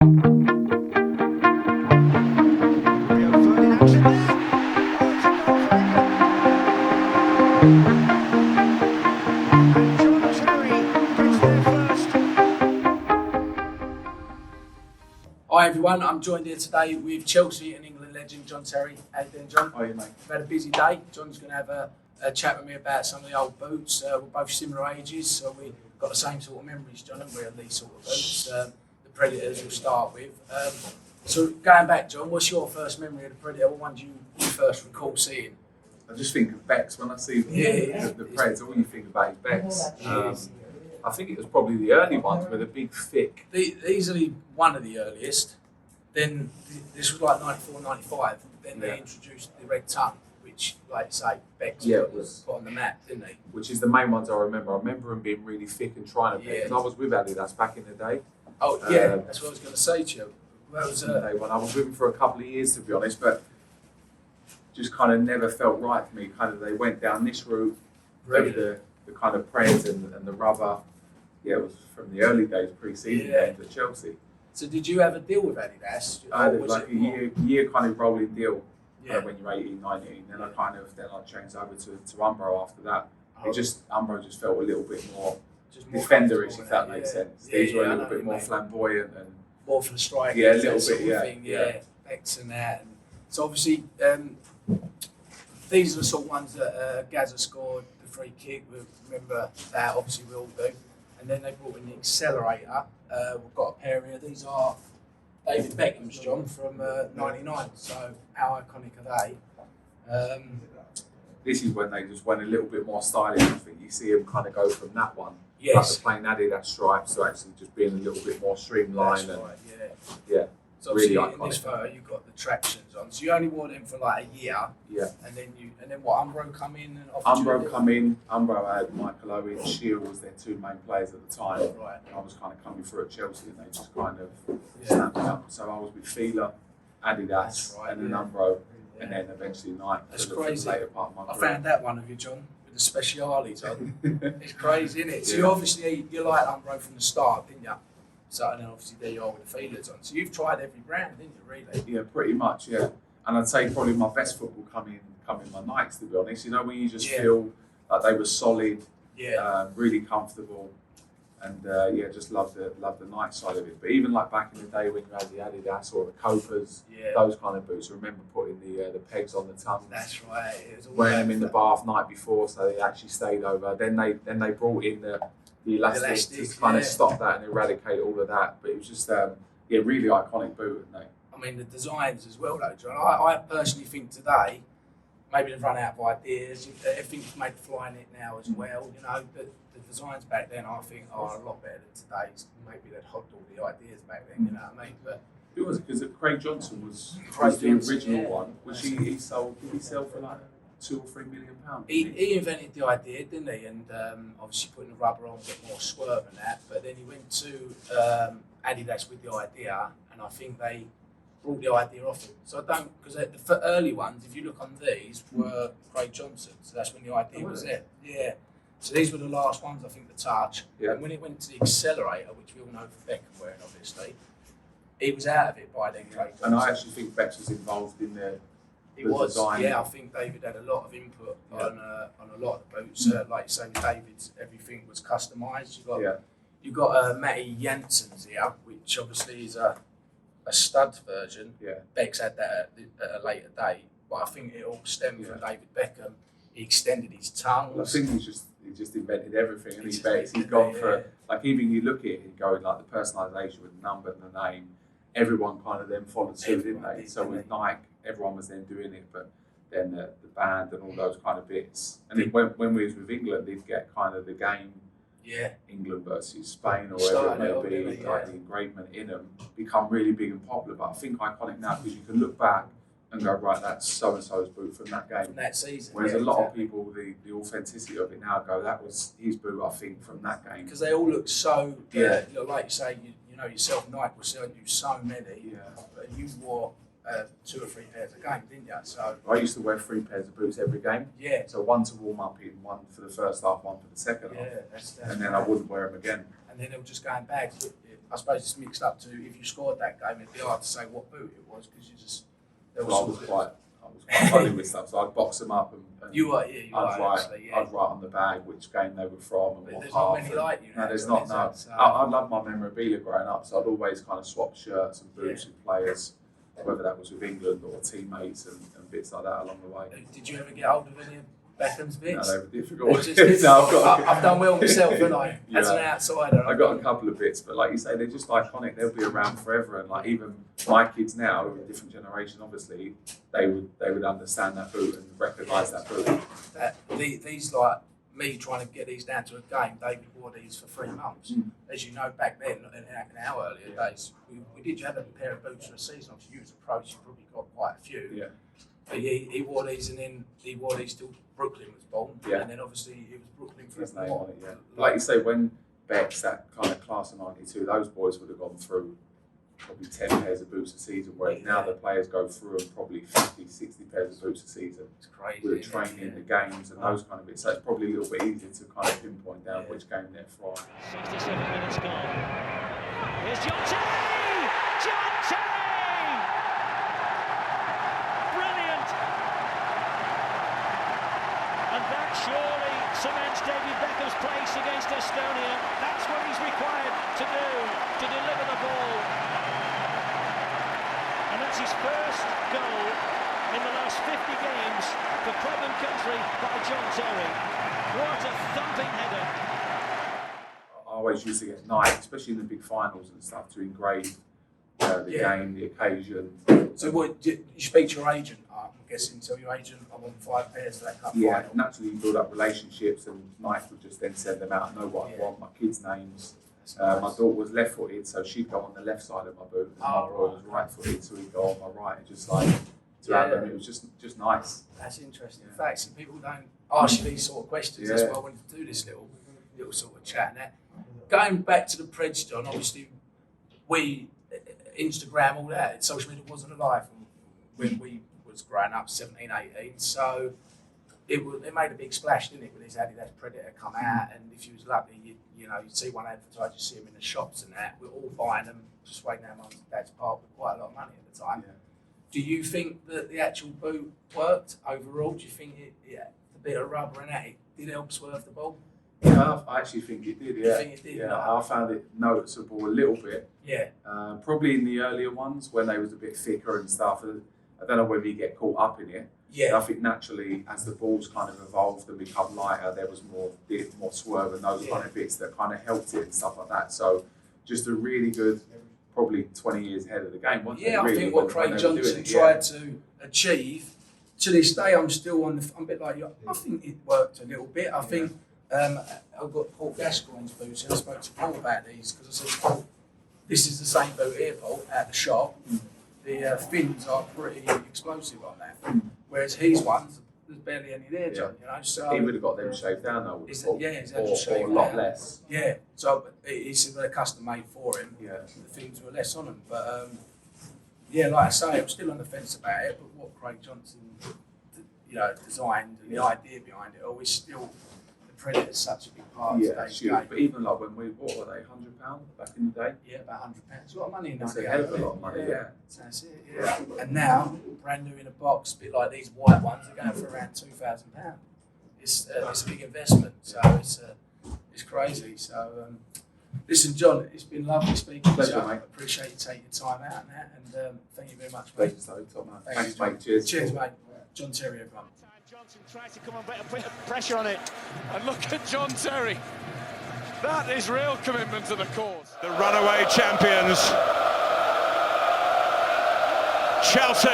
Hi everyone, I'm joined here today with Chelsea and England legend John Terry. How you doing, John? How are you, mate? We've had a busy day. John's going to have a chat with me about some of the old boots. We're both similar ages, so we've got the same sort of memories, John, and we're these sort of boots. The Predators we'll start with. So going back, John, what's your first memory of the Predator? What ones you first recall seeing? I just think of Becks when I see the Preds. All you think about is Becks. I think it was probably the early ones with a big, thick. Easily one of the earliest. Then this was like 94, 95. Then they introduced the red tongue, which, like say, Becks was put on the map, didn't they? Which is the main ones I remember. I remember them being really thick and trying to because I was with Adidas back in the day. Oh yeah, that's what I was going to say to you. That was when I was with them for a couple of years, to be honest, but just kind of never felt right for me. Kind of they went down this route, the kind of Preds and the rubber. Yeah, it was from the early days, pre-season games at Chelsea. So did you have a deal with Adidas? I had like a year kind of rolling deal when you're 18, 19. Then I changed over to Umbro after that. Umbro just felt a little bit more defenderish, if that makes sense. These were a little bit more flamboyant and more for the strike. Yeah, a little bit, thing, Becks and that. And so obviously, these are the sort of ones that Gazza scored the free kick. We remember that, obviously we all do. And then they brought in the accelerator. We've got a pair here. These are David Beckham's, John, from '99. So how iconic are they? This is when they just went a little bit more stylish. I think you see them kind of go from that one, like the plain Adidas stripes, to actually just being a little bit more streamlined. That's right, yeah. So really obviously in this photo you've got the tractions on. So you only wore them for like a year. Yeah. And then what, Umbro come in and Umbro had Michael Owen, Shield was their two main players at the time. Right. I was kind of coming through at Chelsea and they just kind of snapped me up. So I was with Fila, Adidas, and then Umbro, and then eventually Nike. That's crazy. Later part of my career. I found that one of you, John, with the speciales on. It's crazy, isn't it? So you obviously you liked Umbro from the start, didn't you? So and then obviously there you are with the feelers on. So you've tried every brand, didn't you, really? Yeah, pretty much, yeah. And I'd say probably my best foot will come in my Nikes, to be honest. You know, when you just feel like they were solid, really comfortable, and just love the Nike side of it. But even like back in the day when you had the Adidas or the Copas, those kind of boots. I remember putting the pegs on the tongues. That's right. Wearing them in the bath night before, so they actually stayed over. Then they brought in the elastic to kind of stop that and eradicate all of that. But it was just really iconic boot, isn't they? I mean, the designs as well, though, John. I personally think today, maybe they've run out of ideas. Everything's made flying it now as well. You know, the designs back then, I think, are a lot better than today's. Maybe they'd hogged all the ideas back then. You know what I mean? But it was because Craig Johnson was the original one, which he sold. Did he sell for like £2 or £3 million? He invented the idea, didn't he? And obviously putting the rubber on, get more swerve and that. But then he went to Adidas with the idea, and I think they brought the idea off him. So I don't, because the early ones, if you look on these, were Craig Johnson. So that's when the idea was there. Yeah. So these were the last ones, I think, the touch. Yeah. And when it went to the accelerator, which we all know for Beckham wearing, obviously, he was out of it by then, Craig Johnson. And I actually think Becks was involved in the design. Yeah, I think David had a lot of input on a lot of the boots. Like you say, with David's, everything was customised. You got Matty Jansen's here, which obviously is a stud version. Yeah. Becks had that at a later date, but I think it all stemmed from David Beckham. He extended his tongue. Well, I think he just invented everything, and he's gone for like even you look at it going like the personalisation with the number and the name. Everyone kind of then followed suit, didn't they? So with Nike, everyone was then doing it, but then the band and all those kind of bits. And then when we was with England, they'd get kind of the game. Yeah, England versus Spain or whatever it may be, like the engravement in them, become really big and popular. But I think iconic now because you can look back and go, right, that's so-and-so's boot from that game. From that season. Whereas a lot of people, the authenticity of it now go, that was his boot, I think, from that game. Because they all look so, like you say, you know yourself, Nike was selling you so many, but you wore 2 or 3 pairs a game, didn't you? So I used to wear 3 pairs of boots every game. Yeah. So one to warm up in, one for the first half, one for the second half. That's and then I wouldn't wear them again. And then they were just going back. I suppose it's mixed up to if you scored that game, it'd be hard to say what boot it was because you just there Well, I was quite funny with stuff, so I'd box them up and I'd write on the bag which game they were from and but what there's half. not many like you. No, there's not. No, so, I loved my memorabilia growing up, so I'd always kind of swap shirts and boots with players, whether that was with England or teammates and bits like that along the way. Did you ever get hold of any of Beckham's bits? No, they were difficult. I've done well myself, haven't I? As an outsider, I got a couple of bits, but like you say, they're just iconic. They'll be around forever, and like even my kids now, who are a different generation, obviously, they would understand that boot and recognise that boot. These like me trying to get these down to a game. David wore these for 3 months. As you know, back then, in our earlier days, we did have a pair of boots for a season. Obviously, you was a pro, so you probably got quite a few. Yeah. But he wore these, and then he wore these till Brooklyn was born. Yeah. And then obviously it was Brooklyn for his a name while. on it. Yeah. Like you say, when Beck's that kind of class of '92, those boys would have gone through probably 10 pairs of boots a season, whereas now the players go through and probably 50, 60 pairs of boots a season. It's crazy. With the training, the games, and those kind of bits. So it's probably a little bit easier to kind of pinpoint down which game they're from. 67 minutes gone. Here's John Terry! John Terry! Brilliant! And that surely cements David Beckham's place against Estonia. That's what he's required to do, to deliver the ball. And that's his first goal in the last 50 games for club and country by John Terry. What a thumping header. I always used to get Nike, especially in the big finals and stuff, to engrave the game, the occasion. So what, you speak to your agent, I'm guessing, tell your agent, I want 5 pairs for that cup Yeah, final. naturally you build up relationships, and Nike would just then send them out. I know what I want, my kids' names. My daughter was left-footed, so she'd go on the left side of my boot, and my boy was right-footed, so he'd go on my right, and just like to have them. It was just nice. That's interesting. In fact, some people don't ask you these sort of questions. That's why I wanted to do this little sort of chat. And that. Going back to the Preds, John, obviously Instagram, all that, social media wasn't alive when we was growing up, 17, 18. So it made a big splash, didn't it, when this Adidas Predator come out, and if you was lucky, you'd see one advertised, you see them in the shops and that. We're all buying them, just waiting our mums and dads park with quite a lot of money at the time. Yeah. Do you think that the actual boot worked overall? Do you think the bit of rubber and that, it did help swerve the ball? Yeah, I actually think it did. Yeah, You think it did? yeah. I found it noticeable a little bit. Yeah. Probably in the earlier ones when they was a bit thicker and stuff. I don't know whether you get caught up in it. Yeah. I think naturally, as the balls kind of evolved and become lighter, there was more swerve and those kind of bits that kind of helped it and stuff like that. So, just a really good, probably 20 years ahead of the game, wasn't it? Yeah, I think what Craig Johnson tried to achieve, to this day, I'm still I'm a bit like you. I think it worked a little bit. I think I've got Paul Gascoigne's boots, and I spoke to Paul about these because I said, Paul, this is the same boot here, Paul, at the shop. The fins are pretty explosive on that. Whereas his ones, there's barely any there, John. So he would have got them shaved down, though. he's or a lot less. Yeah, so it's they're custom made for him. Yeah, the fins were less on them, but like I say, I'm still on the fence about it. But what Craig Johnson, designed and the idea behind it all is still the Predator's such a big part of today's game. But even like when we bought, were they £100 back in the day? Yeah, about £100. A lot of money in That's a hell of a lot of money. Yeah. That's it. Yeah. And now, brand new in a box, a bit like these white ones, are going for around £2,000. It's a big investment, so it's crazy. So, listen, John, it's been lovely speaking to you. Pleasure, mate. Appreciate you taking time out and that, and thank you very much, mate. Pleasure, so top man. Thanks, mate. Cheers. Cheers, mate. John Terry, everyone. Johnson tries to come and put a bit of pressure on it. And look at John Terry. That is real commitment to the cause. The runaway champions, Chelsea.